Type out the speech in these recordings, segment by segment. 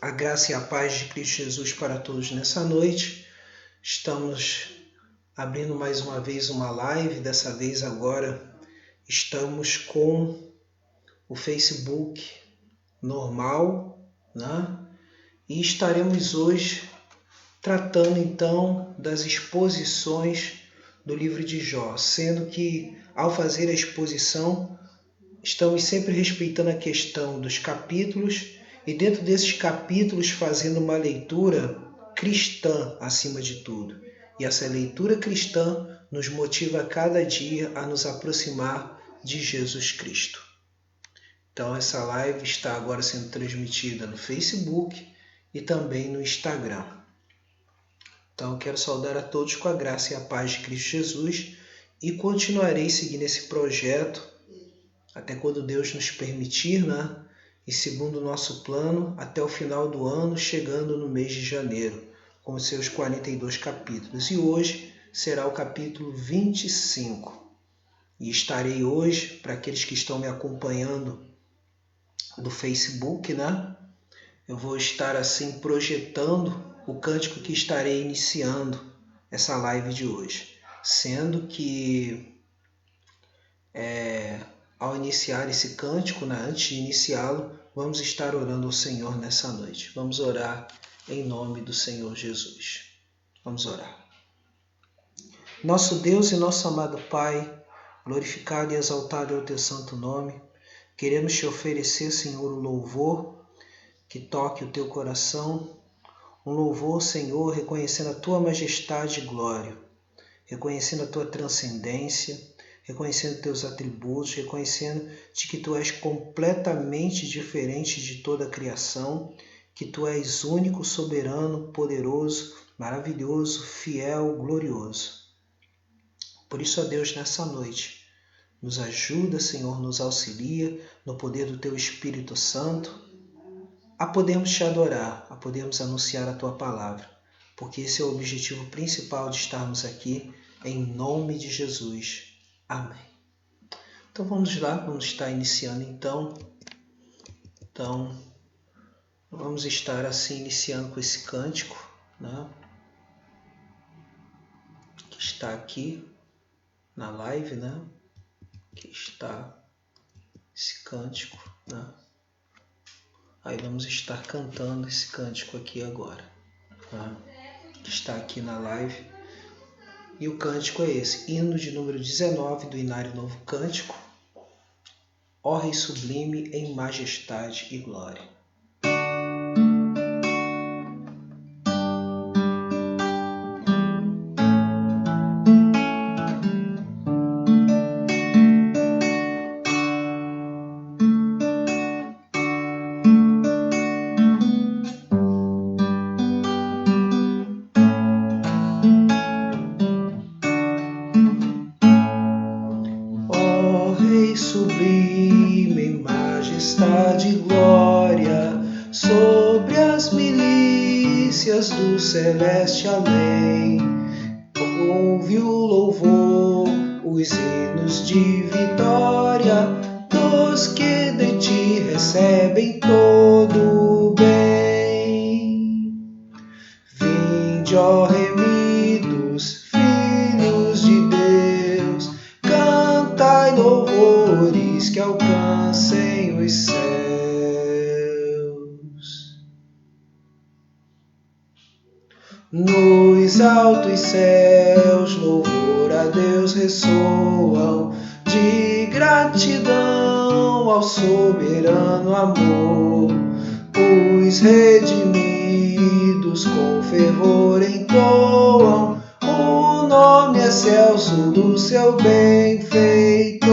A graça e a paz de Cristo Jesus para todos nessa noite. Estamos abrindo mais uma vez uma live, dessa vez agora estamos com o Facebook normal, né? E estaremos hoje tratando então das exposições do livro de Jó, sendo que ao fazer a exposição estamos sempre respeitando a questão dos capítulos e dentro desses capítulos fazendo uma leitura cristã acima de tudo. E essa leitura cristã nos motiva a cada dia a nos aproximar de Jesus Cristo. Então essa live está agora sendo transmitida no Facebook e também no Instagram. Então eu quero saudar a todos com a graça e a paz de Cristo Jesus e continuarei seguindo esse projeto até quando Deus nos permitir, né? E segundo o nosso plano, até o final do ano, chegando no mês de janeiro, com os seus 42 capítulos. E hoje será o capítulo 25. E estarei hoje, para aqueles que estão me acompanhando do Facebook, né? Eu vou estar assim projetando o cântico que estarei iniciando essa live de hoje. Sendo que ao iniciar esse cântico, né, antes de iniciá-lo, vamos estar orando ao Senhor nessa noite. Vamos orar em nome do Senhor Jesus. Vamos orar. Nosso Deus e nosso amado Pai, glorificado e exaltado é o teu santo nome. Queremos te oferecer, Senhor, o louvor que toque o teu coração. Um louvor, Senhor, reconhecendo a tua majestade e glória, reconhecendo a tua transcendência, reconhecendo teus atributos, reconhecendo de que tu és completamente diferente de toda a criação, que tu és único, soberano, poderoso, maravilhoso, fiel, glorioso. Por isso, ó Deus, nessa noite, nos ajuda, Senhor, nos auxilia no poder do teu Espírito Santo, a podermos te adorar, a podermos anunciar a tua palavra, porque esse é o objetivo principal de estarmos aqui, em nome de Jesus. Amém. Então vamos lá, vamos estar iniciando então. Então vamos estar assim iniciando com esse cântico, né? Que está aqui na live, né? Que está esse cântico, né? Aí vamos estar cantando esse cântico aqui agora, né? Que está aqui na live. E o cântico é esse, hino de número 19 do Inário Novo Cântico, Ó Rei Sublime em Majestade e Glória. Sublime em majestade e glória, sobre as milícias do celeste além. Ouve o louvor, os hinos de vitória, dos que de ti recebem todo o bem. Vinde, ó remidos, filhos de Deus, cantai louvores que alcancem os céus. Nos altos céus, louvor a Deus ressoam, de gratidão ao soberano amor. Os redimidos com fervor entoam o nome excelso do seu benfeitor.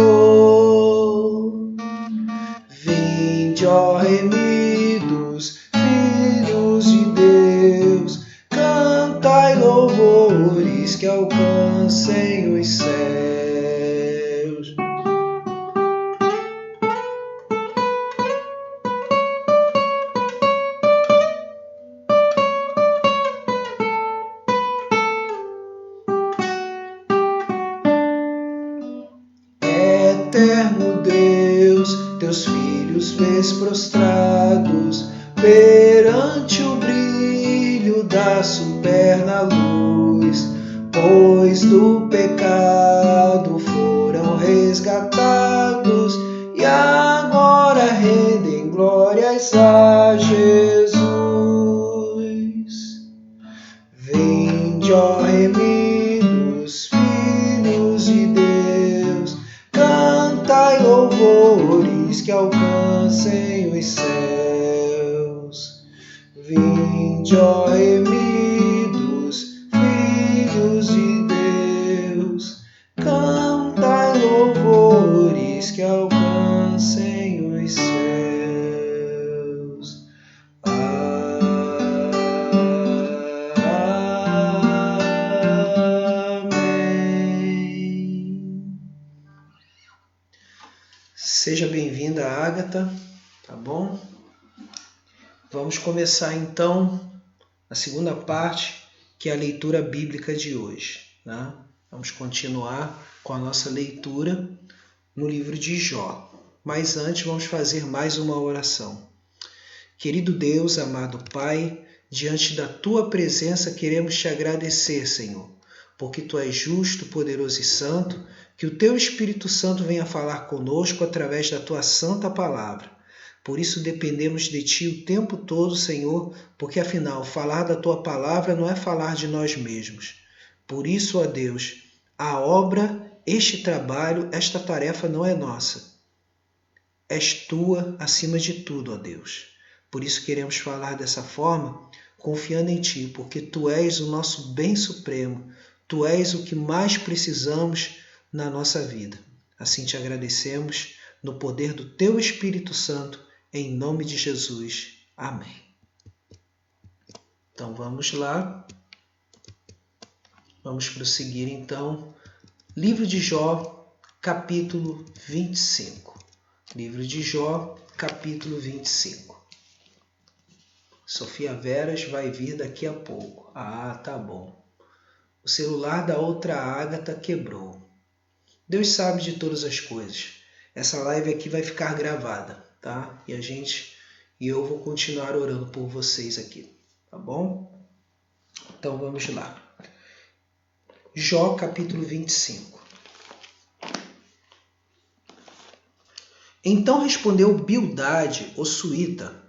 Vinde, ó remidos, filhos de Deus, cantai louvores que alcancem os céus. Eterno Deus, teus filhos vês prostrados perante eterna luz, pois do pecado foram resgatados e agora rendem glórias a Jesus. Vinde, ó remidos, filhos de Deus, cantai louvores que alcancem os céus. Vinde, ó remidos, filhos de Deus, cantai louvores que alcancem os céus. Seja bem-vinda, Ágata, tá bom? Vamos começar então a segunda parte, que é a leitura bíblica de hoje, né? Vamos continuar com a nossa leitura no livro de Jó. Mas antes vamos fazer mais uma oração. Querido Deus, amado Pai, diante da Tua presença queremos Te agradecer, Senhor, porque Tu és justo, poderoso e santo, que o Teu Espírito Santo venha falar conosco através da Tua santa palavra. Por isso dependemos de Ti o tempo todo, Senhor, porque afinal falar da Tua palavra não é falar de nós mesmos. Por isso, ó Deus, a obra, este trabalho, esta tarefa não é nossa. És Tua acima de tudo, ó Deus. Por isso queremos falar dessa forma, confiando em Ti, porque Tu és o nosso bem supremo, Tu és o que mais precisamos na nossa vida. Assim Te agradecemos, no poder do Teu Espírito Santo, em nome de Jesus. Amém. Então vamos lá. Vamos prosseguir então. Livro de Jó, capítulo 25. Livro de Jó, capítulo 25. Sofia Veras vai vir daqui a pouco. Ah, tá bom. O celular da outra Ágata quebrou. Deus sabe de todas as coisas. Essa live aqui vai ficar gravada, tá? E eu vou continuar orando por vocês aqui, tá bom? Então vamos lá. Jó, capítulo 25. Então respondeu Bildade, o suíta: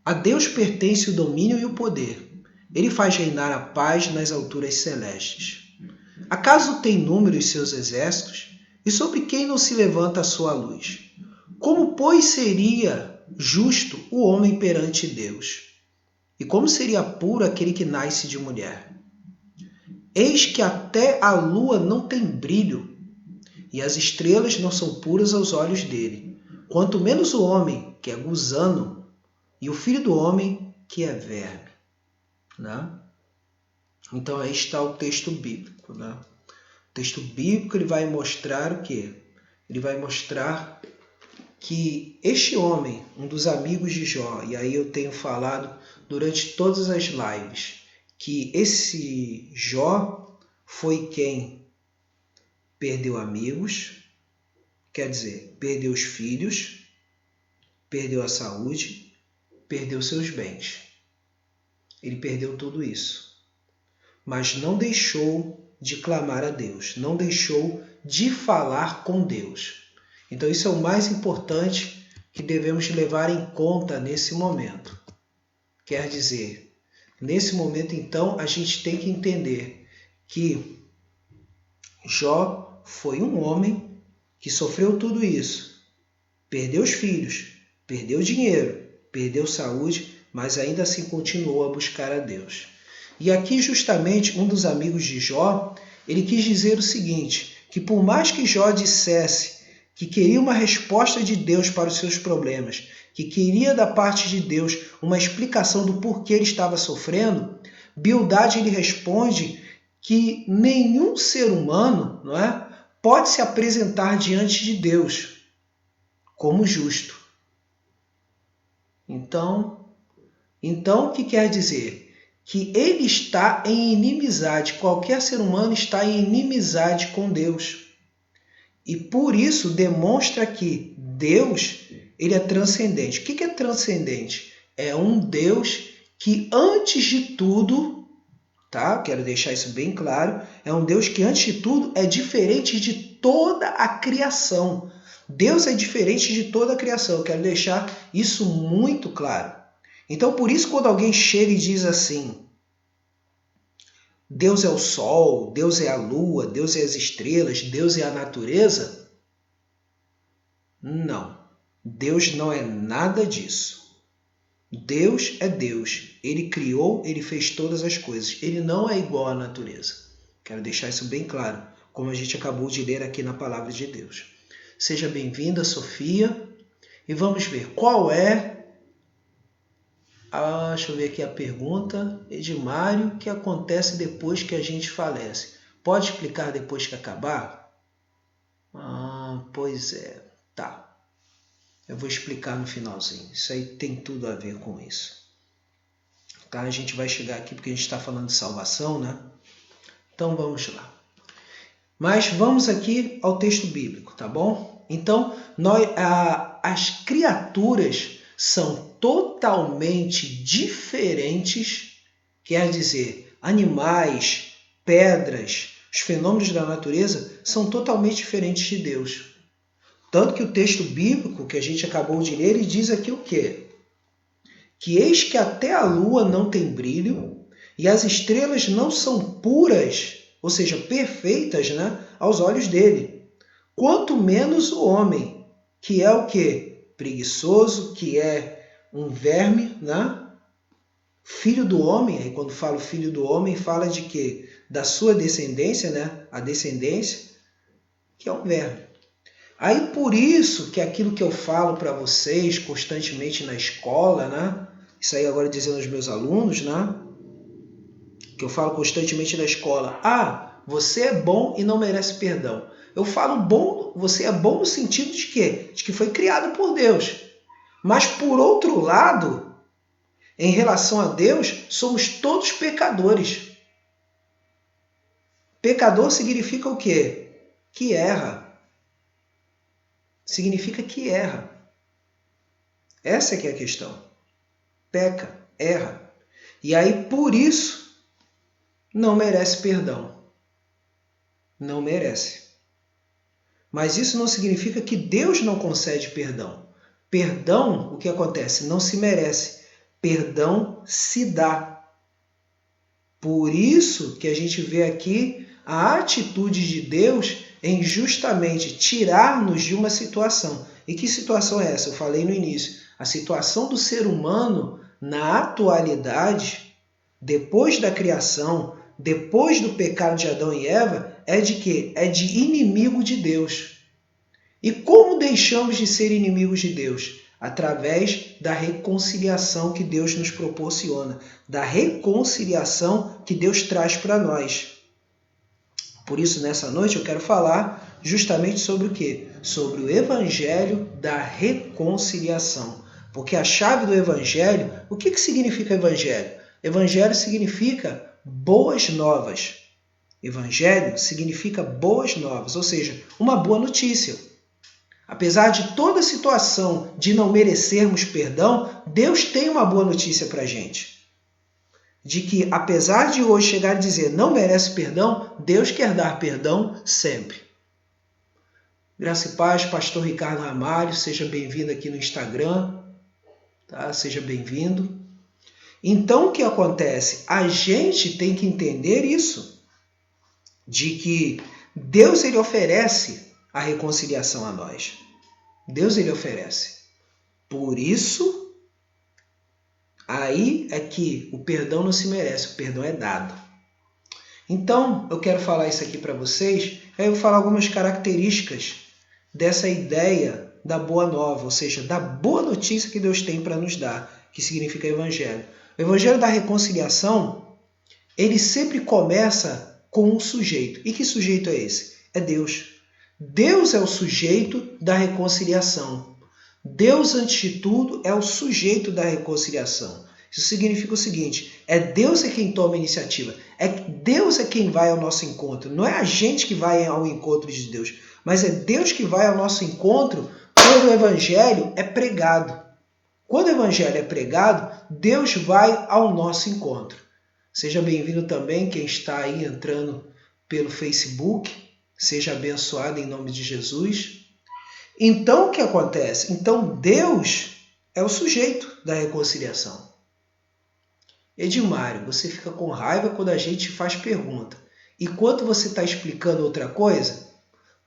a Deus pertence o domínio e o poder. Ele faz reinar a paz nas alturas celestes. Acaso tem número os seus exércitos? E sobre quem não se levanta a sua luz? Como, pois, seria justo o homem perante Deus? E como seria puro aquele que nasce de mulher? Eis que até a lua não tem brilho, e as estrelas não são puras aos olhos dele, quanto menos o homem, que é gusano, e o filho do homem, que é verme. Né? Então aí está o texto bíblico. Né? O texto bíblico ele vai mostrar o quê? Ele vai mostrar que este homem, um dos amigos de Jó, e aí eu tenho falado durante todas as lives, que esse Jó foi quem perdeu amigos, quer dizer, perdeu os filhos, perdeu a saúde, perdeu seus bens. Ele perdeu tudo isso. Mas não deixou de clamar a Deus, não deixou de falar com Deus. Então isso é o mais importante que devemos levar em conta nesse momento. Quer dizer, nesse momento então a gente tem que entender que Jó foi um homem que sofreu tudo isso. Perdeu os filhos, perdeu dinheiro, perdeu saúde, mas ainda assim continuou a buscar a Deus. E aqui justamente um dos amigos de Jó, ele quis dizer o seguinte, que por mais que Jó dissesse que queria uma resposta de Deus para os seus problemas, que queria da parte de Deus uma explicação do porquê ele estava sofrendo, Bildade ele responde que nenhum ser humano, não é, pode se apresentar diante de Deus como justo. Então o que quer dizer? Que ele está em inimizade, qualquer ser humano está em inimizade com Deus. E por isso demonstra que Deus ele é transcendente. O que é transcendente? É um Deus que antes de tudo, tá? Quero deixar isso bem claro, é um Deus que antes de tudo é diferente de toda a criação. Deus é diferente de toda a criação, eu quero deixar isso muito claro. Então, por isso, quando alguém chega e diz assim, Deus é o sol, Deus é a lua, Deus é as estrelas, Deus é a natureza, não. Deus não é nada disso. Deus é Deus. Ele criou, ele fez todas as coisas. Ele não é igual à natureza. Quero deixar isso bem claro, como a gente acabou de ler aqui na palavra de Deus. Seja bem-vinda, Sofia. E vamos ver qual é... deixa eu ver aqui a pergunta. Edmário, o que acontece depois que a gente falece? Pode explicar depois que acabar? Pois é. Tá. Eu vou explicar no finalzinho. Isso aí tem tudo a ver com isso. Tá? A gente vai chegar aqui porque a gente está falando de salvação, né? Então vamos lá. Mas vamos aqui ao texto bíblico, tá bom? Então, as criaturas são totalmente diferentes, quer dizer, animais, pedras, os fenômenos da natureza são totalmente diferentes de Deus. Tanto que o texto bíblico que a gente acabou de ler, ele diz aqui o quê? Que eis que até a lua não tem brilho e as estrelas não são puras, ou seja, perfeitas, né, aos olhos dele. Quanto menos o homem, que é o quê? Preguiçoso, que é um verme, né? Filho do homem, aí quando fala filho do homem, fala de quê? Da sua descendência, né? A descendência, que é um verme. Aí por isso que aquilo que eu falo para vocês constantemente na escola, né? Isso aí agora dizendo aos meus alunos, né? Que eu falo constantemente na escola. Você é bom e não merece perdão. Eu falo bom, você é bom no sentido de quê? De que foi criado por Deus. Mas por outro lado, em relação a Deus, somos todos pecadores. Pecador significa o quê? Que erra. Significa que erra. Essa é que é a questão. Peca, erra. E aí, por isso, não merece perdão. Não merece. Mas isso não significa que Deus não concede perdão. Perdão, o que acontece? Não se merece. Perdão se dá. Por isso que a gente vê aqui a atitude de Deus em justamente tirar-nos de uma situação. E que situação é essa? Eu falei no início. A situação do ser humano na atualidade, depois da criação, depois do pecado de Adão e Eva, é de quê? É de inimigo de Deus. E como deixamos de ser inimigos de Deus? Através da reconciliação que Deus nos proporciona, da reconciliação que Deus traz para nós. Por isso, nessa noite, eu quero falar justamente sobre o quê? Sobre o Evangelho da reconciliação. Porque a chave do Evangelho, o que significa Evangelho? Evangelho significa boas novas. Evangelho significa boas novas, ou seja, uma boa notícia. Apesar de toda a situação de não merecermos perdão, Deus tem uma boa notícia para a gente. De que, apesar de hoje chegar e dizer não merece perdão, Deus quer dar perdão sempre. Graça e paz, pastor Ricardo Ramalho, seja bem-vindo aqui no Instagram, tá? Seja bem-vindo. Então, o que acontece? A gente tem que entender isso, de que Deus ele oferece a reconciliação a nós. Deus ele oferece. Por isso, aí é que o perdão não se merece, o perdão é dado. Então, eu quero falar isso aqui para vocês, aí eu vou falar algumas características dessa ideia da boa nova, ou seja, da boa notícia que Deus tem para nos dar, que significa Evangelho. O Evangelho da reconciliação, ele sempre começa com um sujeito. E que sujeito é esse? É Deus. Deus é o sujeito da reconciliação. Deus, antes de tudo, é o sujeito da reconciliação. Isso significa o seguinte, é Deus é quem toma a iniciativa, Deus é quem vai ao nosso encontro, não é a gente que vai ao encontro de Deus, mas é Deus que vai ao nosso encontro quando o Evangelho é pregado. Quando o evangelho é pregado, Deus vai ao nosso encontro. Seja bem-vindo também quem está aí entrando pelo Facebook. Seja abençoado em nome de Jesus. Então, o que acontece? Então, Deus é o sujeito da reconciliação. Edilmário, você fica com raiva quando a gente faz pergunta. E quando você está explicando outra coisa?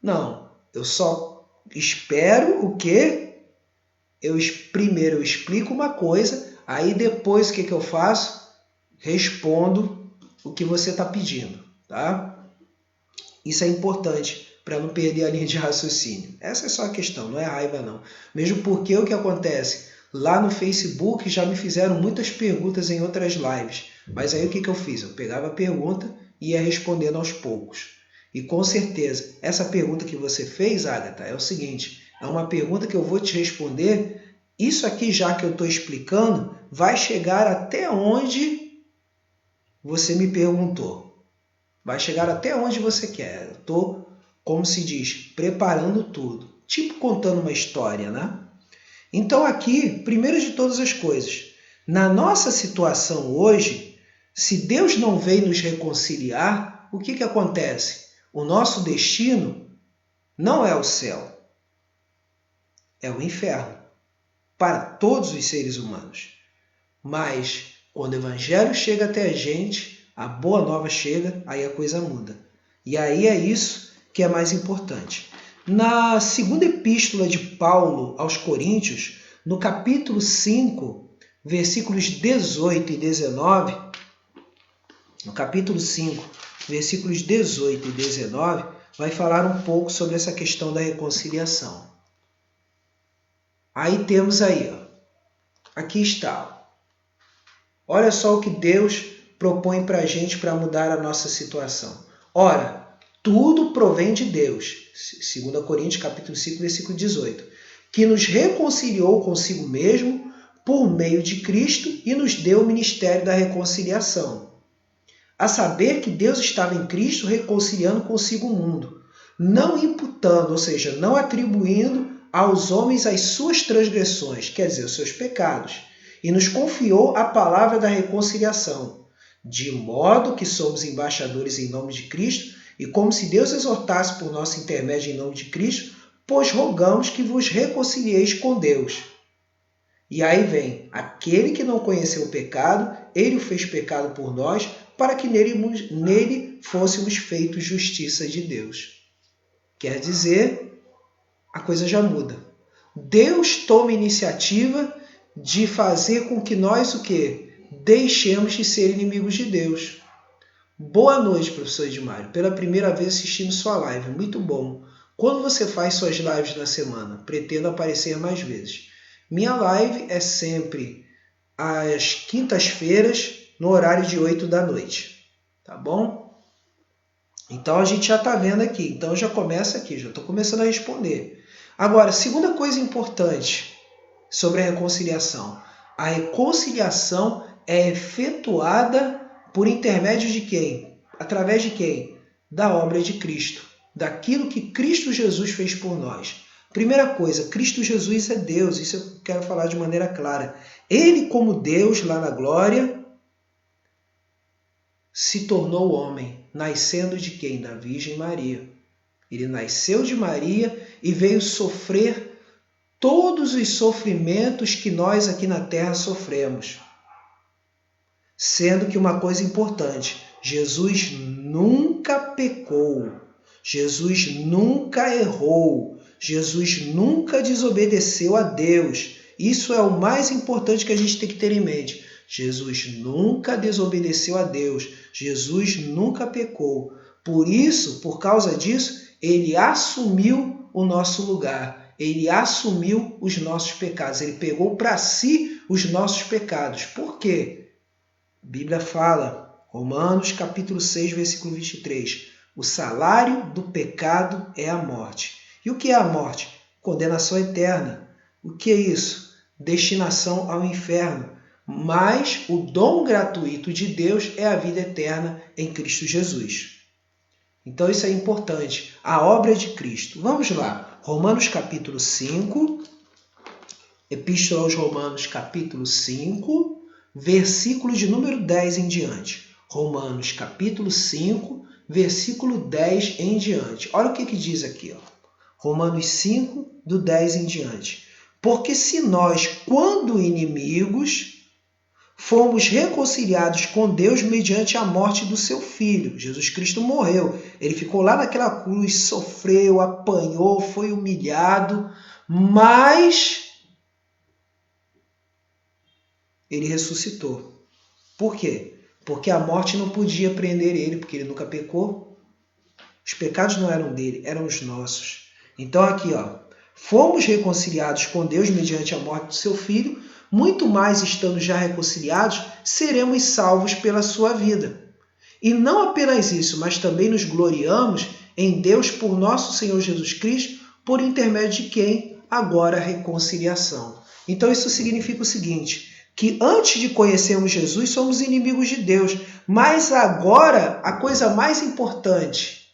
Não, eu só espero o quê? Primeiro eu explico uma coisa, aí depois o que eu faço? Respondo o que você está pedindo, tá? Isso é importante para não perder a linha de raciocínio. Essa é só a questão, não é raiva não. Mesmo porque o que acontece? Lá no Facebook já me fizeram muitas perguntas em outras lives. Mas aí o que eu fiz? Eu pegava a pergunta e ia respondendo aos poucos. E com certeza, essa pergunta que você fez, Agatha, é o seguinte. É uma pergunta que eu vou te responder. Isso aqui, já que eu estou explicando, vai chegar até onde você me perguntou. Vai chegar até onde você quer. Eu estou, como se diz, preparando tudo. Tipo contando uma história, né? Então aqui, primeiro de todas as coisas, na nossa situação hoje, se Deus não veio nos reconciliar, o que acontece? O nosso destino não é o céu, é o inferno, para todos os seres humanos. Mas quando o evangelho chega até a gente, a boa nova chega, aí a coisa muda. E aí é isso que é mais importante. Na segunda epístola de Paulo aos Coríntios, no capítulo 5, versículos 18 e 19, no capítulo 5, versículos 18 e 19, vai falar um pouco sobre essa questão da reconciliação. Aí temos aí, ó, aqui está. Olha só o que Deus propõe para a gente para mudar a nossa situação. Ora, tudo provém de Deus. 2 Coríntios capítulo 5, versículo 18. Que nos reconciliou consigo mesmo por meio de Cristo e nos deu o ministério da reconciliação. A saber que Deus estava em Cristo reconciliando consigo o mundo, não imputando, ou seja, não atribuindo aos homens as suas transgressões, quer dizer, os seus pecados, e nos confiou a palavra da reconciliação, de modo que somos embaixadores em nome de Cristo, e como se Deus exortasse por nosso intermédio em nome de Cristo, pois rogamos que vos reconcilieis com Deus. E aí vem, aquele que não conheceu o pecado, ele o fez pecado por nós, para que nele fôssemos feitos justiça de Deus. Quer dizer, a coisa já muda. Deus toma iniciativa de fazer com que nós o quê? Deixemos de ser inimigos de Deus. Boa noite, professor Edmário. Pela primeira vez assistindo sua live. Muito bom. Quando você faz suas lives na semana? Pretendo aparecer mais vezes. Minha live é sempre às quintas-feiras, no horário de 8 da noite. Tá bom? Então a gente já está vendo aqui. Então já começa aqui, já estou começando a responder. Agora, segunda coisa importante sobre a reconciliação. A reconciliação é efetuada por intermédio de quem? Através de quem? Da obra de Cristo. Daquilo que Cristo Jesus fez por nós. Primeira coisa, Cristo Jesus é Deus. Isso eu quero falar de maneira clara. Ele, como Deus lá na glória, se tornou homem, nascendo de quem? Da Virgem Maria. Ele nasceu de Maria e veio sofrer todos os sofrimentos que nós aqui na Terra sofremos. Sendo que uma coisa importante, Jesus nunca pecou, Jesus nunca errou, Jesus nunca desobedeceu a Deus. Isso é o mais importante que a gente tem que ter em mente. Jesus nunca desobedeceu a Deus, Jesus nunca pecou. Por isso, por causa disso, ele assumiu o nosso lugar. Ele assumiu os nossos pecados. Ele pegou para si os nossos pecados. Por quê? A Bíblia fala, Romanos capítulo 6, versículo 23. O salário do pecado é a morte. E o que é a morte? Condenação eterna. O que é isso? Destinação ao inferno. Mas o dom gratuito de Deus é a vida eterna em Cristo Jesus. Então isso é importante. A obra de Cristo. Vamos lá. Romanos capítulo 5, Epístola aos Romanos, capítulo 5, versículo de número 10 em diante. Romanos, capítulo 5, versículo 10 em diante. Olha o que diz aqui, ó. Romanos 5, do 10 em diante. Porque se nós, quando inimigos, fomos reconciliados com Deus mediante a morte do seu Filho. Jesus Cristo morreu. Ele ficou lá naquela cruz, sofreu, apanhou, foi humilhado, mas ele ressuscitou. Por quê? Porque a morte não podia prender ele, porque ele nunca pecou. Os pecados não eram dele, eram os nossos. Então aqui, ó, fomos reconciliados com Deus mediante a morte do seu Filho, muito mais estando já reconciliados, seremos salvos pela sua vida. E não apenas isso, mas também nos gloriamos em Deus por nosso Senhor Jesus Cristo, por intermédio de quem? Agora a reconciliação. Então isso significa o seguinte, que antes de conhecermos Jesus, somos inimigos de Deus. Mas agora, a coisa mais importante,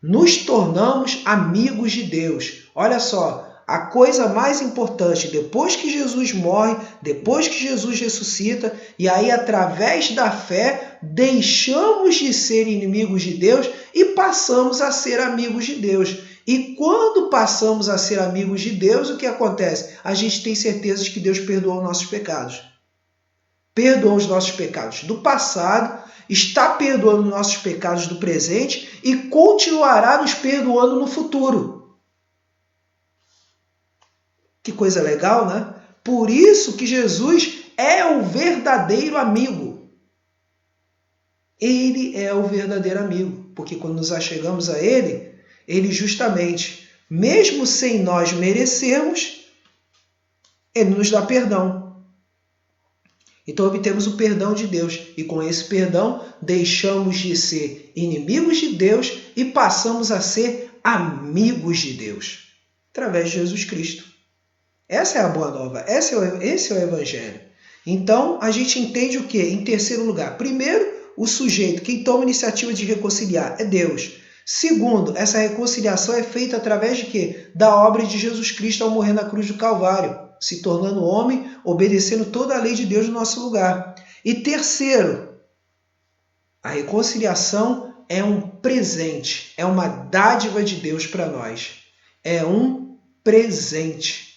nos tornamos amigos de Deus. Olha só, a coisa mais importante, depois que Jesus morre, depois que Jesus ressuscita, e aí através da fé, deixamos de ser inimigos de Deus e passamos a ser amigos de Deus. E quando passamos a ser amigos de Deus, o que acontece? A gente tem certeza de que Deus perdoa os nossos pecados. Perdoa os nossos pecados do passado, está perdoando os nossos pecados do presente e continuará nos perdoando no futuro. Que coisa legal, né? Por isso que Jesus é o verdadeiro amigo. Ele é o verdadeiro amigo, porque quando nos achegamos a Ele, Ele justamente, mesmo sem nós merecermos, Ele nos dá perdão. Então obtemos o perdão de Deus e com esse perdão deixamos de ser inimigos de Deus e passamos a ser amigos de Deus, através de Jesus Cristo. Essa é a boa nova, esse é o Evangelho. Então a gente entende o quê? Em terceiro lugar, primeiro, o sujeito, quem toma a iniciativa de reconciliar é Deus. Segundo, essa reconciliação é feita através de quê? Da obra de Jesus Cristo ao morrer na cruz do Calvário, se tornando homem, obedecendo toda a lei de Deus no nosso lugar. E terceiro, a reconciliação é um presente, é uma dádiva de Deus para nós. É um presente.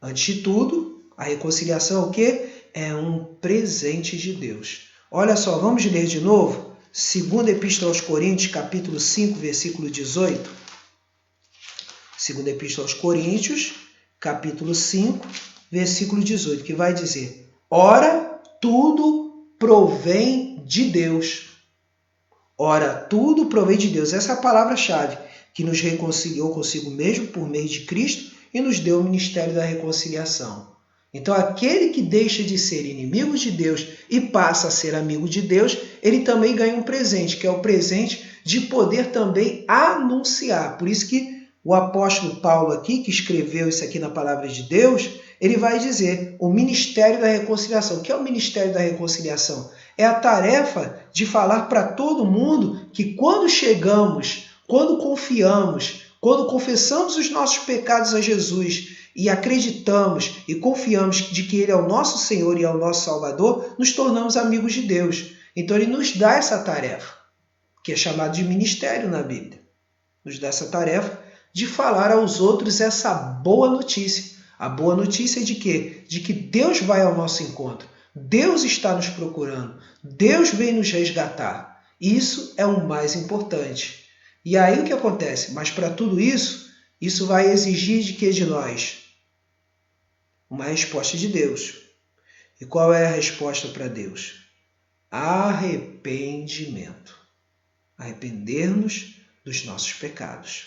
Antes de tudo, a reconciliação é o quê? É um presente de Deus. Olha só, vamos ler de novo? Segunda Epístola aos Coríntios, capítulo 5, versículo 18. Segunda Epístola aos Coríntios, capítulo 5, versículo 18, que vai dizer: ora, tudo provém de Deus. Ora, tudo provém de Deus. Essa é a palavra-chave, que nos reconciliou consigo mesmo por meio de Cristo e nos deu o ministério da reconciliação. Então, aquele que deixa de ser inimigo de Deus e passa a ser amigo de Deus, ele também ganha um presente, que é o presente de poder também anunciar. Por isso que o apóstolo Paulo aqui, que escreveu isso aqui na palavra de Deus, ele vai dizer o ministério da reconciliação. O que é o ministério da reconciliação? É a tarefa de falar para todo mundo que quando chegamos, quando confiamos, quando confessamos os nossos pecados a Jesus e acreditamos e confiamos de que Ele é o nosso Senhor e é o nosso Salvador, nos tornamos amigos de Deus. Então Ele nos dá essa tarefa, que é chamada de ministério na Bíblia. Nos dá essa tarefa de falar aos outros essa boa notícia. A boa notícia é de quê? De que Deus vai ao nosso encontro. Deus está nos procurando. Deus vem nos resgatar. Isso é o mais importante. E aí o que acontece? Mas para tudo isso, isso vai exigir de que de nós? Uma resposta de Deus. E qual é a resposta para Deus? Arrependimento. Arrepender-nos dos nossos pecados.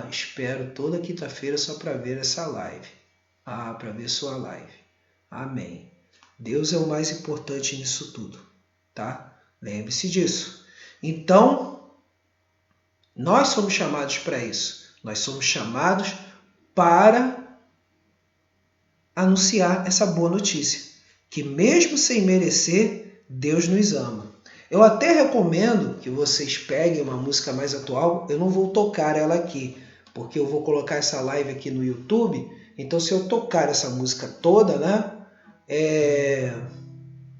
Espero toda quinta-feira só para ver essa live. Para ver sua live. Amém. Deus é o mais importante nisso tudo, tá? Lembre-se disso. Então, nós somos chamados para isso. Nós somos chamados para anunciar essa boa notícia. Que mesmo sem merecer, Deus nos ama. Eu até recomendo que vocês peguem uma música mais atual. Eu não vou tocar ela aqui. porque eu vou colocar essa live aqui no YouTube. Então, se eu tocar essa música toda, né?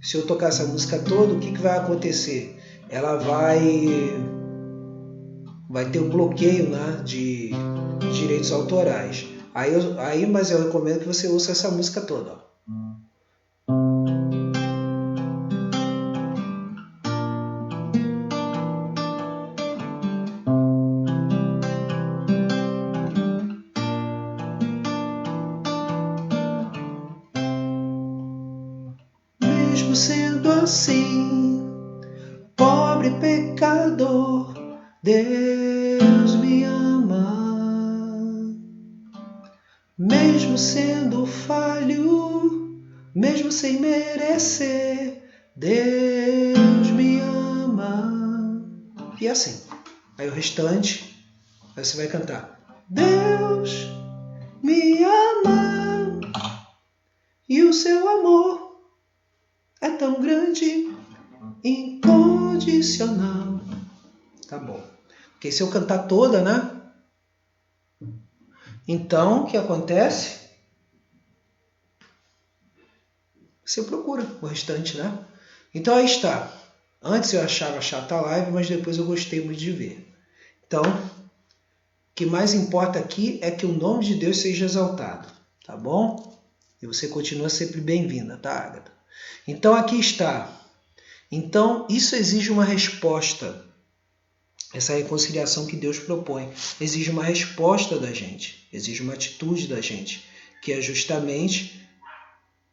Se eu tocar essa música toda, o que vai acontecer? Ela vai ter um bloqueio, né, de direitos autorais. Mas eu recomendo que você ouça essa música toda. Ó. Mesmo sendo assim, pobre pecador, Deus me ama. Mesmo sendo falho, mesmo sem merecer, Deus me ama. E assim. Aí o restante, aí você vai cantar. Deus me ama e o seu amor é tão grande, incondicional. Tá bom. Porque se eu cantar toda, né? Então, o que acontece? Você procura o restante, né? Então, aí está. Antes eu achava chata a live, mas depois eu gostei muito de ver. Então, o que mais importa aqui é que o nome de Deus seja exaltado. Tá bom? E você continua sempre bem-vinda, tá, Agatha? Então, aqui está. Então, isso exige uma resposta. Essa reconciliação que Deus propõe exige uma resposta da gente, exige uma atitude da gente, que é justamente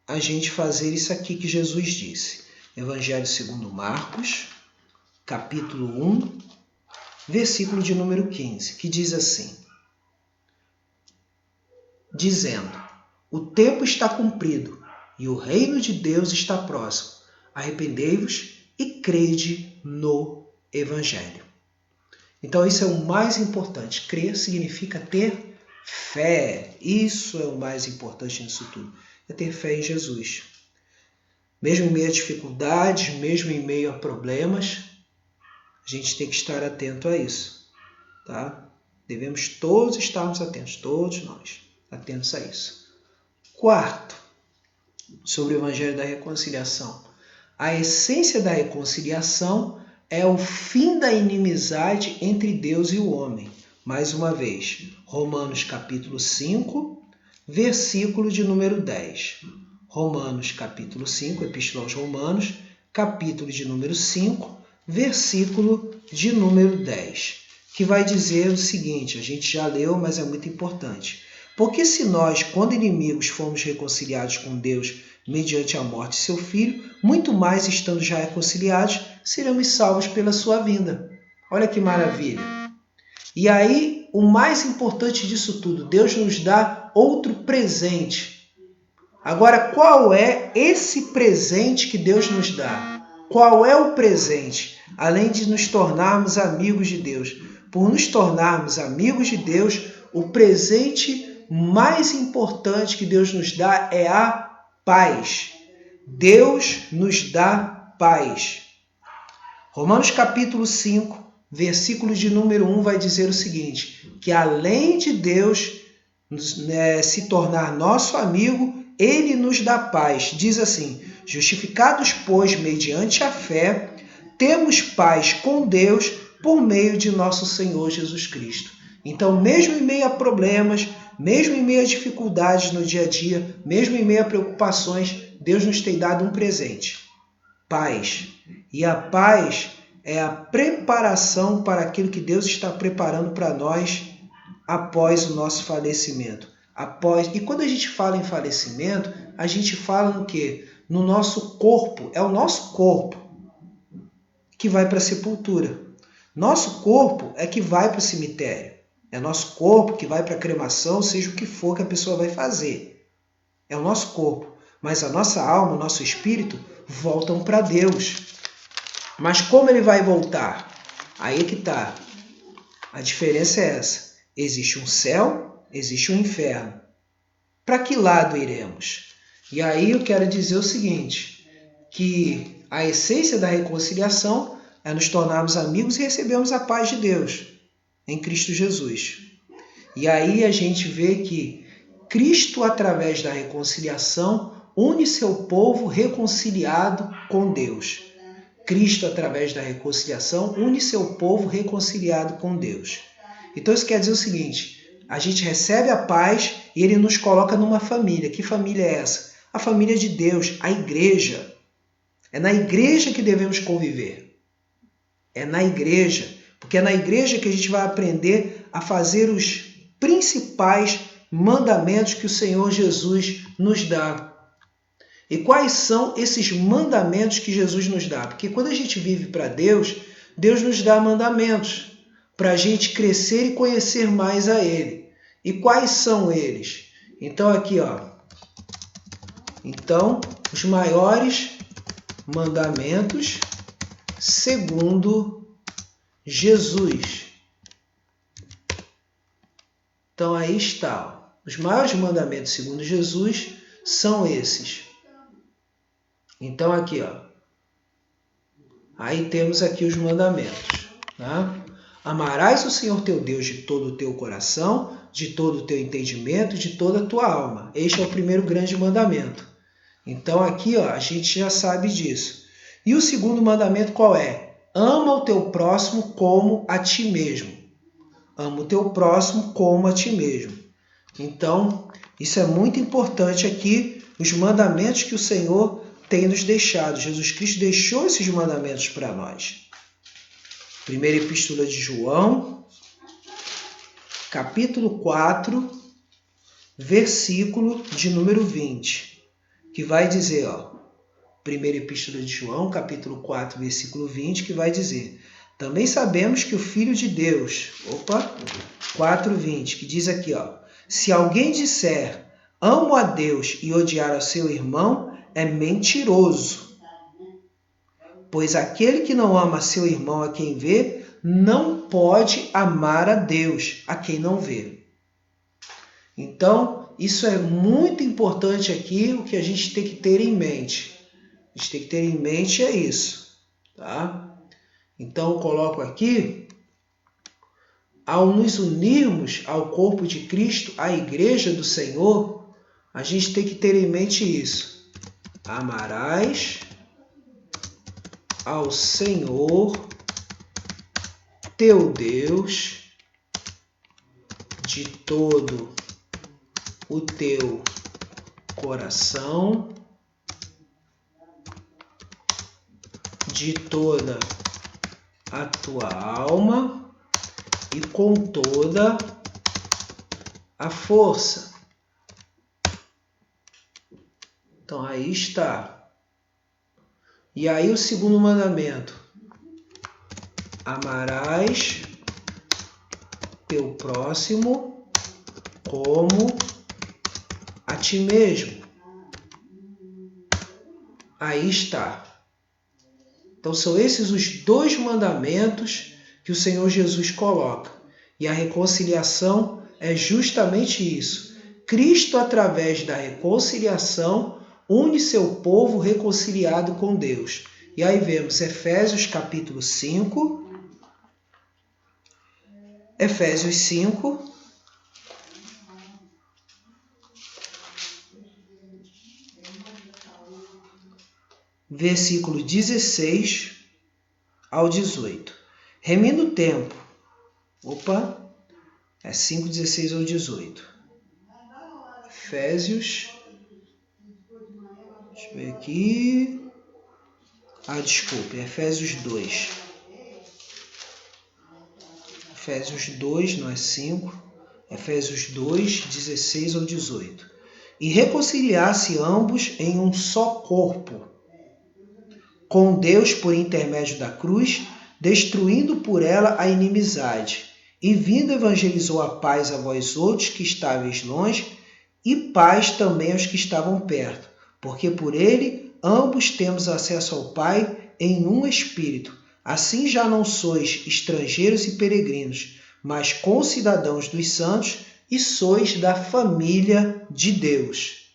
a gente fazer isso aqui que Jesus disse. Evangelho segundo Marcos, capítulo 1, versículo de número 15, que diz assim, dizendo, o tempo está cumprido e o reino de Deus está próximo. Arrependei-vos e crede no Evangelho. Então, isso é o mais importante. Crer significa ter fé. Isso é o mais importante nisso tudo. É ter fé em Jesus. Mesmo em meio a dificuldades, mesmo em meio a problemas, a gente tem que estar atento a isso. Tá? Devemos todos estarmos atentos, todos nós, atentos a isso. Quarto, sobre o Evangelho da Reconciliação. A essência da reconciliação é o fim da inimizade entre Deus e o homem. Mais uma vez, Romanos capítulo 5, versículo de número 10. Romanos capítulo 5, Epístola aos Romanos, capítulo de número 5, versículo de número 10. Que vai dizer o seguinte, a gente já leu, mas é muito importante. Porque se nós, quando inimigos, fomos reconciliados com Deus mediante a morte de seu Filho, muito mais estando já reconciliados, seremos salvos pela sua vinda. Olha que maravilha. E aí, o mais importante disso tudo, Deus nos dá outro presente. Agora, qual é esse presente que Deus nos dá? Qual é o presente? Além de nos tornarmos amigos de Deus. Por nos tornarmos amigos de Deus, o presente mais importante que Deus nos dá é a paz. Deus nos dá paz. Romanos capítulo 5, versículo de número 1 vai dizer o seguinte, que além de Deus se tornar nosso amigo, Ele nos dá paz. Diz assim, justificados, pois, mediante a fé, temos paz com Deus por meio de nosso Senhor Jesus Cristo. Então, mesmo em meio a problemas, mesmo em meio a dificuldades no dia a dia, mesmo em meio a preocupações, Deus nos tem dado um presente, paz. E a paz é a preparação para aquilo que Deus está preparando para nós após o nosso falecimento. E quando a gente fala em falecimento, a gente fala no quê? No nosso corpo. É o nosso corpo que vai para a sepultura. Nosso corpo é que vai para o cemitério. É nosso corpo que vai para a cremação, seja o que for que a pessoa vai fazer. É o nosso corpo. Mas a nossa alma, o nosso espírito, voltam para Deus. Mas como ele vai voltar? Aí é que está. A diferença é essa. Existe um céu, existe um inferno. Para que lado iremos? E aí eu quero dizer o seguinte, que a essência da reconciliação é nos tornarmos amigos e recebermos a paz de Deus em Cristo Jesus. E aí a gente vê que Cristo, através da reconciliação, une seu povo reconciliado com Deus. Cristo, através da reconciliação, une seu povo reconciliado com Deus. Então isso quer dizer o seguinte, a gente recebe a paz e ele nos coloca numa família. Que família é essa? A família de Deus, a igreja. É na igreja que devemos conviver. É na igreja. Porque é na igreja que a gente vai aprender a fazer os principais mandamentos que o Senhor Jesus nos dá. E quais são esses mandamentos que Jesus nos dá? Porque quando a gente vive para Deus, Deus nos dá mandamentos para a gente crescer e conhecer mais a Ele. E quais são eles? Então aqui, ó. Então, os maiores mandamentos segundo Jesus. Então aí está. Ó. Os maiores mandamentos segundo Jesus são esses. Então aqui, ó. Aí temos aqui os mandamentos. Tá? Amarás o Senhor teu Deus de todo o teu coração, de todo o teu entendimento, de toda a tua alma. Este é o primeiro grande mandamento. Então aqui, ó, a gente já sabe disso. E o segundo mandamento qual é? Ama o teu próximo como a ti mesmo. Ama o teu próximo como a ti mesmo. Então, isso é muito importante aqui, os mandamentos que o Senhor tem nos deixado. Jesus Cristo deixou esses mandamentos para nós. Primeira Epístola de João, capítulo 4, versículo de número 20, que vai dizer, ó, Primeira Epístola de João, capítulo 4, versículo 20, que vai dizer: também sabemos que o Filho de Deus, 4:20, que diz aqui, ó, se alguém disser, amo a Deus e odiar ao seu irmão, é mentiroso. Pois aquele que não ama seu irmão a quem vê, não pode amar a Deus a quem não vê. Então, isso é muito importante aqui, o que a gente tem que ter em mente. A gente tem que ter em mente é isso. Tá? Então, eu coloco aqui, ao nos unirmos ao corpo de Cristo, à igreja do Senhor, a gente tem que ter em mente isso. Amarás ao Senhor teu Deus de todo o teu coração, de toda a tua alma e com toda a força. Então aí está. E aí o segundo mandamento: amarás teu próximo como a ti mesmo. Aí está. Então são esses os dois mandamentos que o Senhor Jesus coloca. E a reconciliação é justamente isso. Cristo, através da reconciliação, une seu povo reconciliado com Deus. E aí vemos Efésios capítulo 5. Efésios 5. Versículo 16 ao 18. Remindo o tempo. É 5, 16 ao 18. Efésios. Deixa eu ver aqui. Desculpe. Efésios 2. Efésios 2, não é 5. Efésios 2, 16 ao 18. E reconciliasse ambos em um só corpo, com Deus por intermédio da cruz, destruindo por ela a inimizade. E vindo evangelizou a paz a vós outros que estáveis longe, e paz também aos que estavam perto, porque por ele ambos temos acesso ao Pai em um Espírito. Assim já não sois estrangeiros e peregrinos, mas concidadãos dos santos, e sois da família de Deus,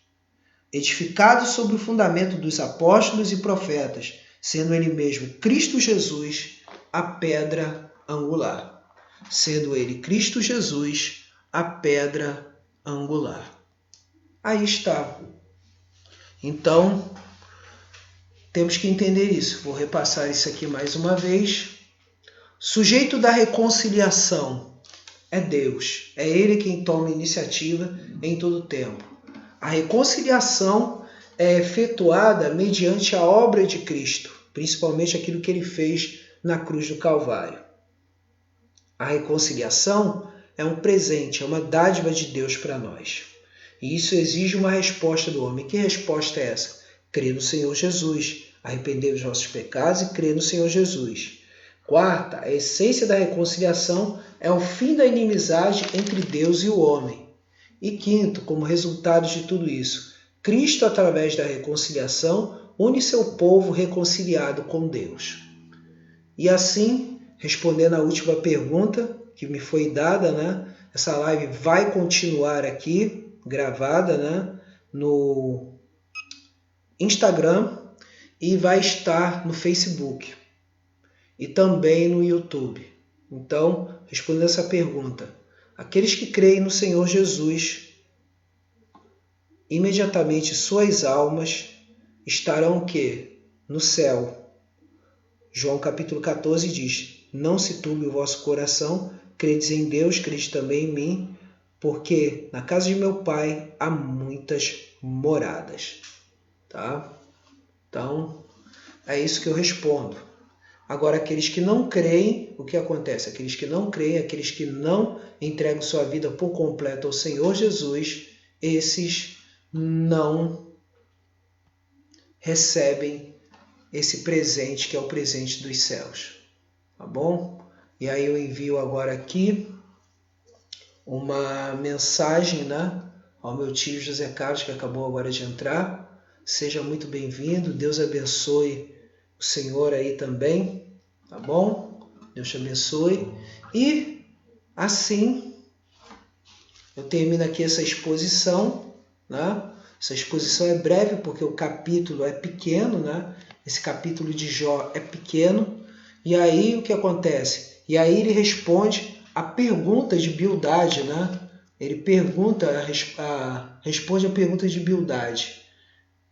edificados sobre o fundamento dos apóstolos e profetas, sendo ele mesmo Cristo Jesus a pedra angular. Sendo ele Cristo Jesus a pedra angular. Aí está. Então, temos que entender isso. Vou repassar isso aqui mais uma vez. Sujeito da reconciliação é Deus. É Ele quem toma iniciativa em todo tempo. A reconciliação é efetuada mediante a obra de Cristo, principalmente aquilo que Ele fez na cruz do Calvário. A reconciliação é um presente, é uma dádiva de Deus para nós. E isso exige uma resposta do homem. Que resposta é essa? Crer no Senhor Jesus, arrepender dos nossos pecados e crer no Senhor Jesus. Quarta, a essência da reconciliação é o fim da inimizade entre Deus e o homem. E quinto, como resultado de tudo isso, Cristo, através da reconciliação, une seu povo reconciliado com Deus. E assim, respondendo à última pergunta que me foi dada, essa live vai continuar aqui, gravada, no Instagram e vai estar no Facebook e também no YouTube. Então, respondendo essa pergunta, aqueles que creem no Senhor Jesus, imediatamente suas almas estarão o quê? No céu. João capítulo 14 diz, não se turbe o vosso coração, credes em Deus, credes também em mim, porque na casa de meu Pai há muitas moradas. Tá? Então, é isso que eu respondo. Agora, aqueles que não creem, o que acontece? Aqueles que não creem, aqueles que não entregam sua vida por completo ao Senhor Jesus, esses não recebem esse presente que é o presente dos céus. Tá bom? E aí eu envio agora aqui uma mensagem, ao meu tio José Carlos, que acabou agora de entrar. Seja muito bem-vindo. Deus abençoe o Senhor aí também. Tá bom? Deus te abençoe. E assim eu termino aqui essa exposição. Essa exposição é breve porque o capítulo é pequeno. Esse capítulo de Jó é pequeno. E aí o que acontece? E aí ele responde a pergunta de Bildade. Ele responde a pergunta de Bildade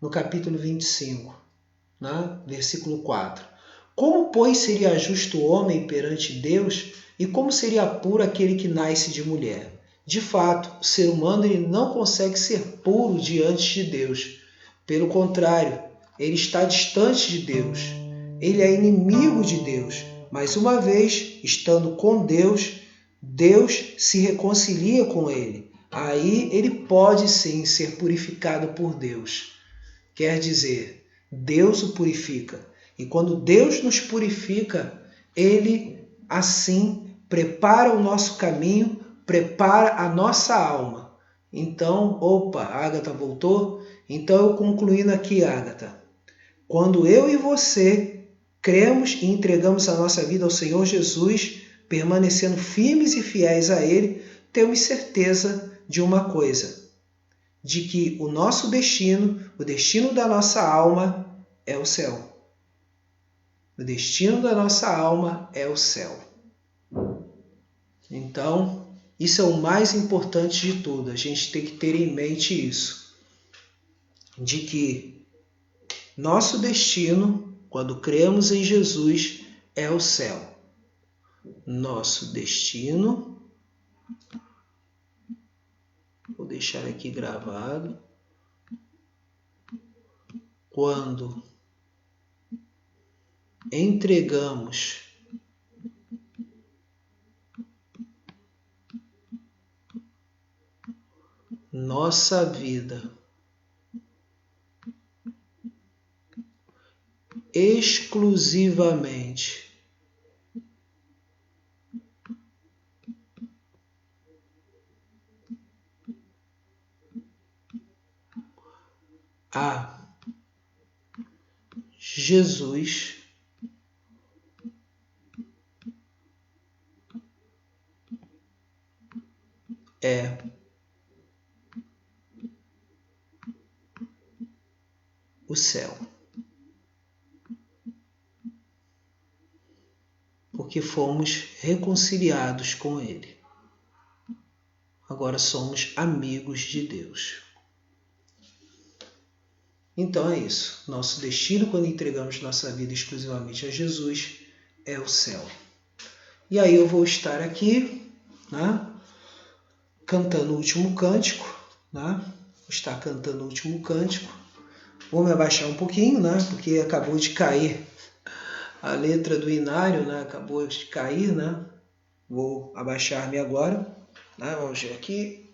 no capítulo 25, versículo 4. Como, pois, seria justo o homem perante Deus e como seria puro aquele que nasce de mulher? De fato, o ser humano ele não consegue ser puro diante de Deus. Pelo contrário, ele está distante de Deus. Ele é inimigo de Deus. Mas uma vez estando com Deus, Deus se reconcilia com ele. Aí ele pode sim ser purificado por Deus. Quer dizer, Deus o purifica. E quando Deus nos purifica, Ele assim prepara o nosso caminho, prepara a nossa alma. Então, a Ágata voltou? Então eu concluindo aqui, Ágata. Quando eu e você cremos e entregamos a nossa vida ao Senhor Jesus, permanecendo firmes e fiéis a Ele, temos certeza de uma coisa, de que o nosso destino, o destino da nossa alma é o céu. O destino da nossa alma é o céu. Então, isso é o mais importante de tudo. A gente tem que ter em mente isso. De que nosso destino, quando cremos em Jesus, é o céu. Nosso destino, vou deixar aqui gravado, quando entregamos nossa vida exclusivamente a Jesus, é o céu. Porque fomos reconciliados com Ele. Agora agora somos amigos de Deus. Então é isso. Nosso destino, quando entregamos nossa vida exclusivamente a Jesus, é o céu. E aí eu vou estar aqui, né, cantando o último cântico, né? Vou estar cantando o último cântico. Vou me abaixar um pouquinho, né? Porque acabou de cair a letra do inário, né? Acabou de cair, né? Vou abaixar-me agora, né? Vamos ver aqui.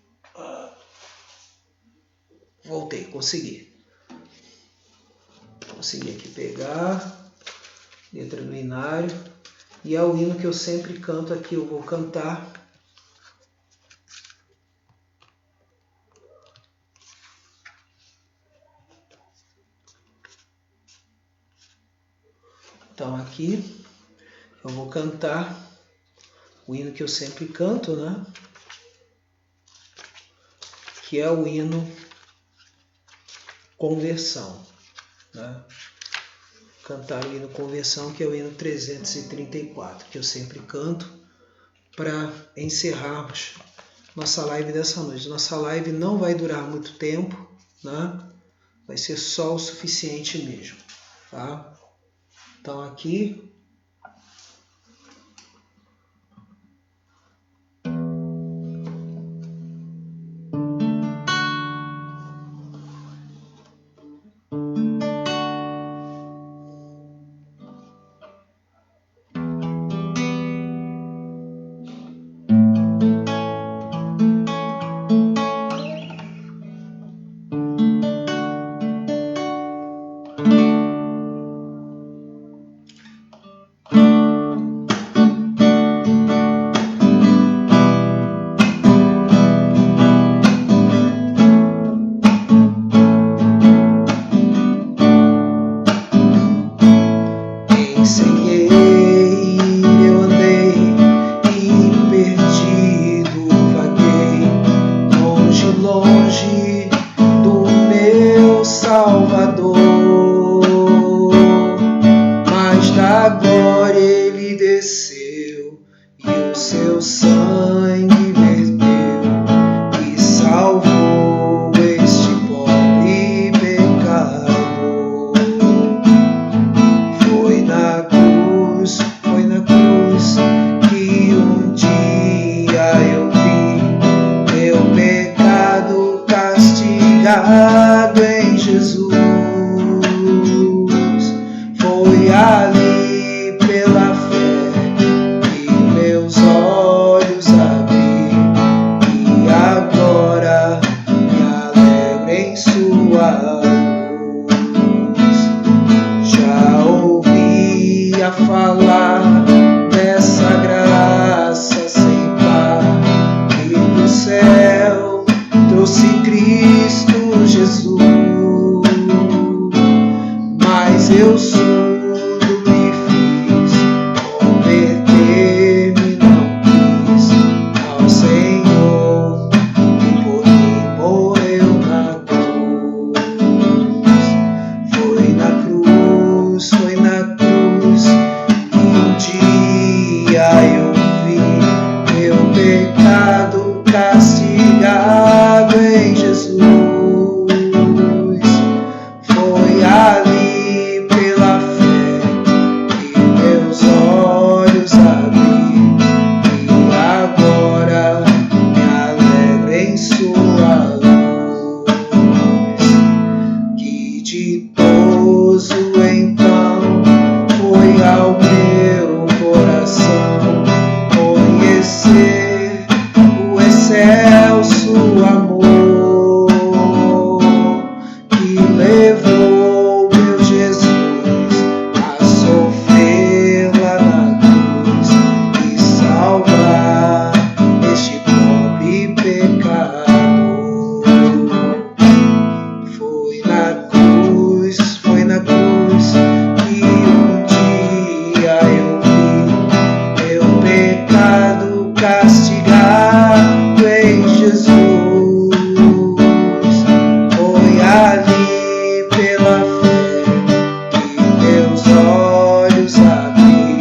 Voltei, consegui. Consegui aqui pegar a letra do inário. E é o hino que eu sempre canto aqui, eu vou cantar. Então aqui eu vou cantar o hino que eu sempre canto, né? Que é o hino Conversão, né? Cantar o hino Conversão, que é o hino 334, que eu sempre canto para encerrarmos nossa live dessa noite. Nossa live não vai durar muito tempo, né? Vai ser só o suficiente mesmo, tá? Então aqui em Jesus, foi ali pela fé que meus olhos abri, e agora me alegro em sua luz. Já ouvia falar dessa graça sem par, e do céu trouxe Cristo Jesus, mas eu surdo me fiz, converter-me não quis ao Senhor, que por mim morreu na cruz. Foi na cruz que um dia eu vi meu pecado castigado em Jesus. Foi ali pela fé que meus olhos abri, e agora me alegro em sua luz. Que ditoso então foi ao meu coração conhecer o excelso amor que levou meu Jesus a sofrer lá na cruz e salvar este pobre pecador. Foi na cruz que um dia eu vi meu pecado castigado em Jesus. Foi ali pela fé que meus olhos abri,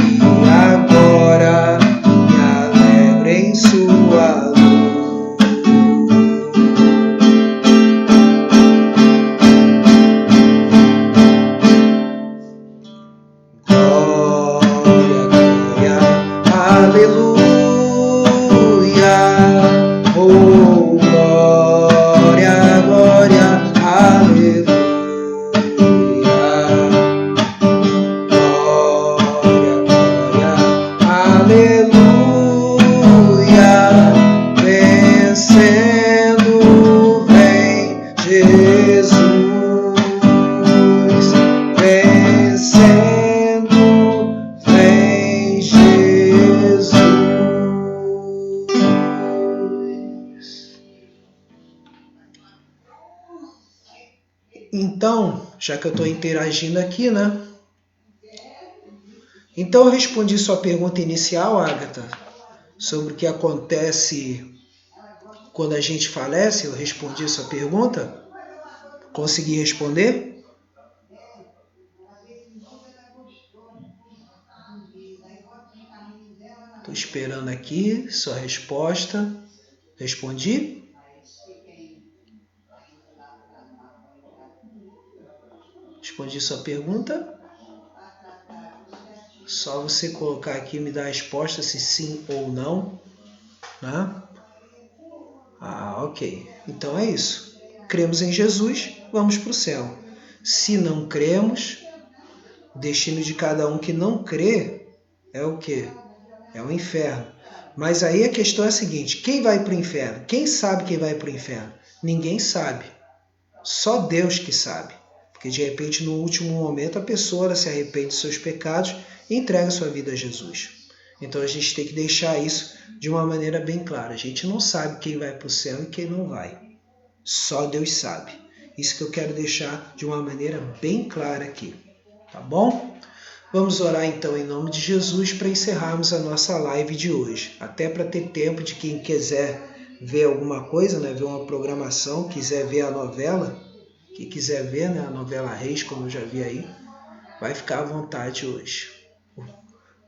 e agora me alegro em sua luz. Jesus, vencendo, vem Jesus. Então, já que eu estou interagindo aqui, né? Então eu respondi sua pergunta inicial, Agatha, sobre o que acontece quando a gente falece. Eu respondi sua pergunta? Consegui responder? Estou esperando aqui sua resposta. Respondi? Respondi sua pergunta? Só você colocar aqui e me dar a resposta se sim ou não, né? Ok. Então é isso. Cremos em Jesus, vamos para o céu. Se não cremos, o destino de cada um que não crê é o quê? É o inferno. Mas aí a questão é a seguinte: quem vai para o inferno? Quem sabe quem vai para o inferno? Ninguém sabe. Só Deus que sabe. Porque de repente, no último momento, a pessoa se arrepende dos seus pecados e entrega sua vida a Jesus. Então a gente tem que deixar isso de uma maneira bem clara. A gente não sabe quem vai para o céu e quem não vai. Só Deus sabe. Isso que eu quero deixar de uma maneira bem clara aqui. Tá bom? Vamos orar então em nome de Jesus para encerrarmos a nossa live de hoje. Até para ter tempo de quem quiser ver alguma coisa, né? Ver uma programação, quiser ver a novela, quem quiser ver, né? A novela Reis, como eu já vi aí, vai ficar à vontade hoje. O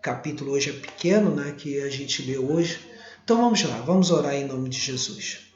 capítulo hoje é pequeno, né? Que a gente lê hoje. Então vamos lá, vamos orar em nome de Jesus.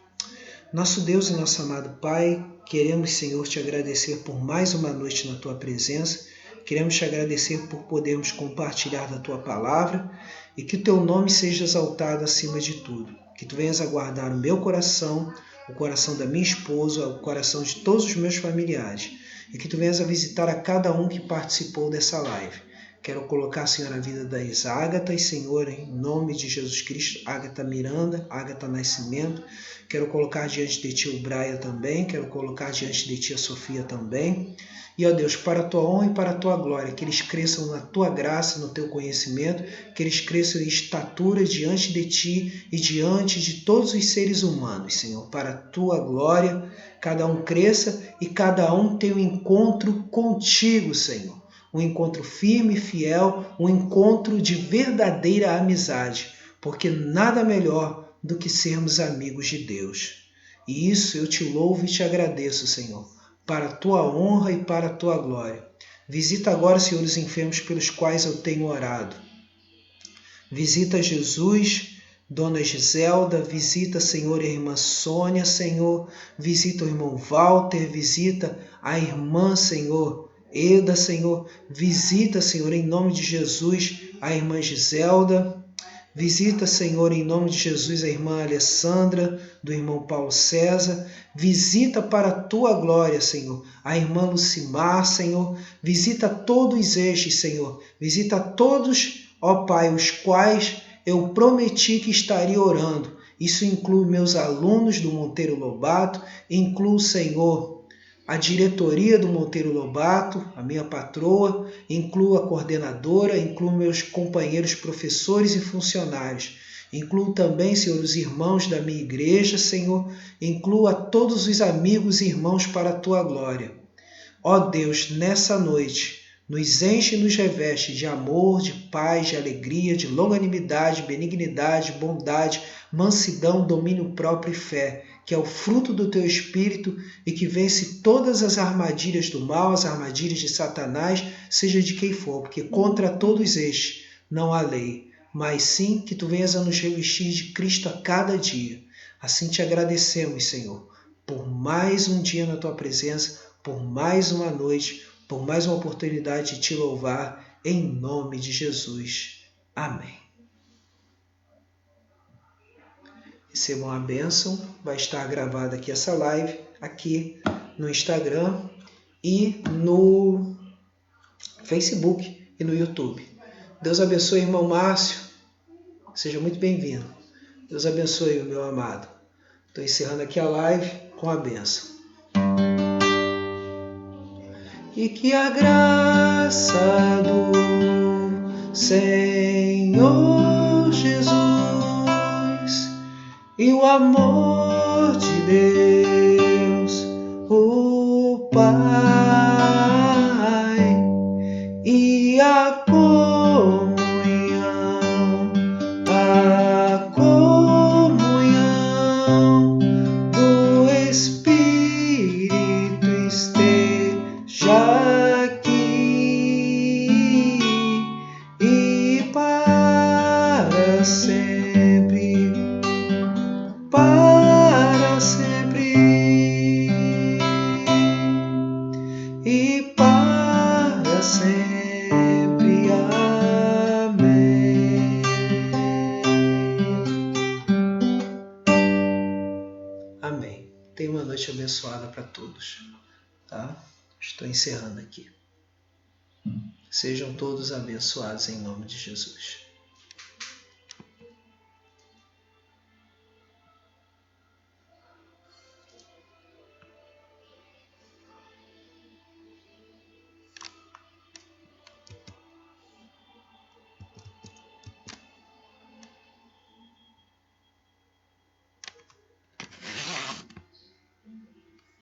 Nosso Deus e nosso amado Pai, queremos, Senhor, te agradecer por mais uma noite na Tua presença. Queremos te agradecer por podermos compartilhar da Tua palavra e que o Teu nome seja exaltado acima de tudo. Que Tu venhas a guardar o meu coração, o coração da minha esposa, o coração de todos os meus familiares. E que Tu venhas a visitar a cada um que participou dessa live. Quero colocar, Senhor, a vida das Ágatas, Senhor, em nome de Jesus Cristo, Ágata Miranda, Ágata Nascimento. Quero colocar diante de Ti o Braia também, quero colocar diante de Ti a Sofia também. E, ó Deus, para a Tua honra e para a Tua glória, que eles cresçam na Tua graça, no Teu conhecimento, que eles cresçam em estatura diante de Ti e diante de todos os seres humanos, Senhor, para a Tua glória, cada um cresça e cada um tenha um encontro contigo, Senhor. Um encontro firme e fiel, um encontro de verdadeira amizade, porque nada melhor do que sermos amigos de Deus. E isso eu Te louvo e Te agradeço, Senhor, para a Tua honra e para a Tua glória. Visita agora, Senhor, os enfermos pelos quais eu tenho orado. Visita Jesus, Dona Giselda, visita, Senhor, a irmã Sônia, Senhor, visita o irmão Walter, visita a irmã, Senhor, Eda, Senhor, visita, Senhor, em nome de Jesus, a irmã Giselda, visita, Senhor, em nome de Jesus, a irmã Alessandra, do irmão Paulo César, visita para a Tua glória, Senhor, a irmã Lucimar, Senhor, visita todos estes, Senhor, visita todos, ó Pai, os quais eu prometi que estaria orando. Isso inclui meus alunos do Monteiro Lobato, inclui, Senhor, a diretoria do Monteiro Lobato, a minha patroa, incluo a coordenadora, incluo meus companheiros professores e funcionários. Incluo também, Senhor, os irmãos da minha igreja, Senhor. Incluo a todos os amigos e irmãos para a Tua glória. Ó Deus, nessa noite, nos enche e nos reveste de amor, de paz, de alegria, de longanimidade, benignidade, bondade, mansidão, domínio próprio e fé, que é o fruto do Teu Espírito e que vence todas as armadilhas do mal, as armadilhas de Satanás, seja de quem for, porque contra todos estes não há lei, mas sim que Tu venhas a nos revestir de Cristo a cada dia. Assim Te agradecemos, Senhor, por mais um dia na Tua presença, por mais uma noite, por mais uma oportunidade de Te louvar, em nome de Jesus. Amém. Recebam a bênção, vai estar gravada aqui essa live, aqui no Instagram e no Facebook e no YouTube. Deus abençoe, irmão Márcio, seja muito bem-vindo. Deus abençoe, meu amado. Estou encerrando aqui a live com a bênção. e que a graça do Senhor Jesus e o amor de Deus, o Pai, e a comunhão do Espírito esteja aqui e para sempre, e para sempre. Amém. Amém. Tenha uma noite abençoada para todos. Tá? Estou encerrando aqui. Sejam todos abençoados em nome de Jesus.